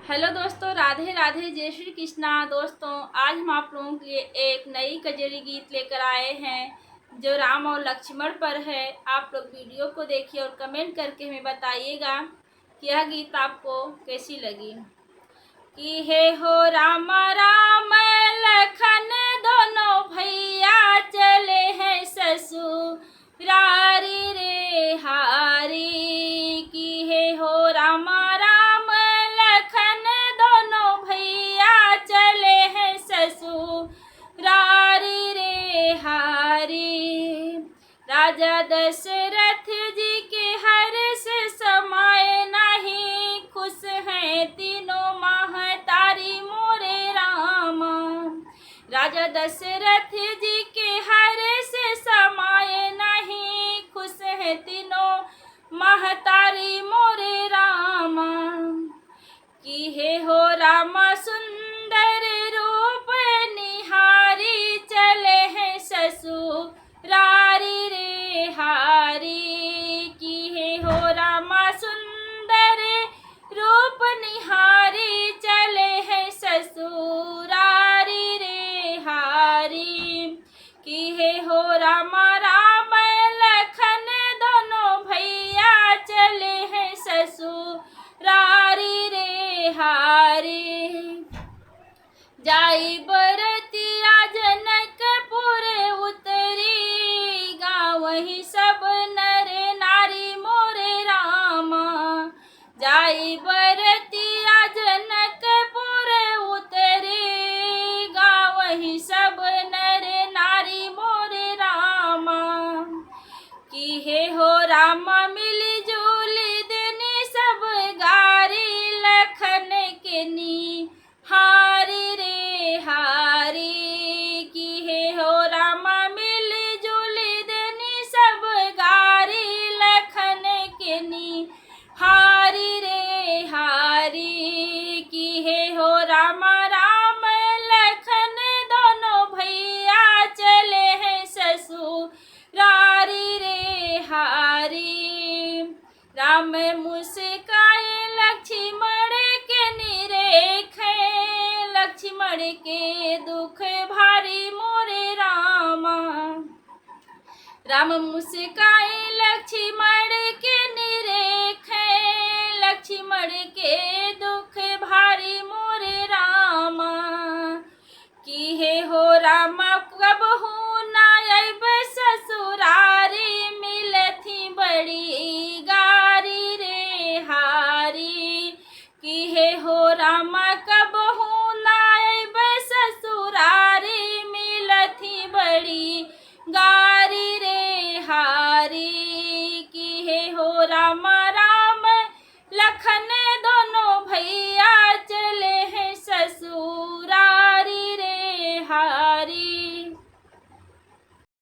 Hello दोस्तों, राधे राधे, जय श्री कृष्णा। दोस्तों, आज हम आप लोगों के लिए एक नई कजरी गीत लेकर आए हैं जो राम और लक्ष्मण पर है। आप लोग वीडियो को देखिए और कमेंट करके हमें बताइएगा कि यह गीत आपको कैसी लगी। कि हे हो राम राम लखन दोनों भैया चले हैं ससुरारी रे हारी। कि हे हो राम राम लखन दोनों भैया चले हैं ससुरारी रे हारी। राजा दशरथ जी के हर्ष समाए नहीं, खुश हैं तीनों महतारी मोरे रामा। राजा दशरथ जी के हर्ष समाए नहीं, खुश हैं तीनों महतारी मोरे रामा। कि हे हो रामा सुंदर रूप निहारी चले हैं ससुरारी रे हारी। कि हे हो रामा सुंदर रूप निहारी चले हैं ससुरारी रे हारी। कि हे हो रामा राम लखन दोनों भैया चले हैं ससुरारी रे हारी। जाई बरतिया जनकपुर उतरी, गाँव ही सब नर नारी मोरे रामा। जाई बरतिया जनकपुर उतरी, गाँव ही सब नर नारी मोरे रामा। कि हे हो रामा मिली जुली देनी सब गारी, लखन के निहारी रे हारी। कि हे हो रामा मिली जुली देनी सब गारी, लखन के निहारी रे हारी। कि हे हो रामा राम लखन दोनों भैया चले हैं ससुरारी रे हारी। राम मुस्काए लक्ष्मण के निरेखे, लक्ष्मण के दुख भारी मोरे रामा। राम मुस्काए लक्ष्मण के निरेखे, लक्ष्मण के दुख भारी मोरे रामा। कि हे हो रामा कब हूँ ना अब ससुरारी, मिलथी बड़ी गारी रे हारी। कि हे हो रामा कब हूँ ना अब ससुरारी, मिलथी बड़ी गारी रे हारी। कि हे हो रामा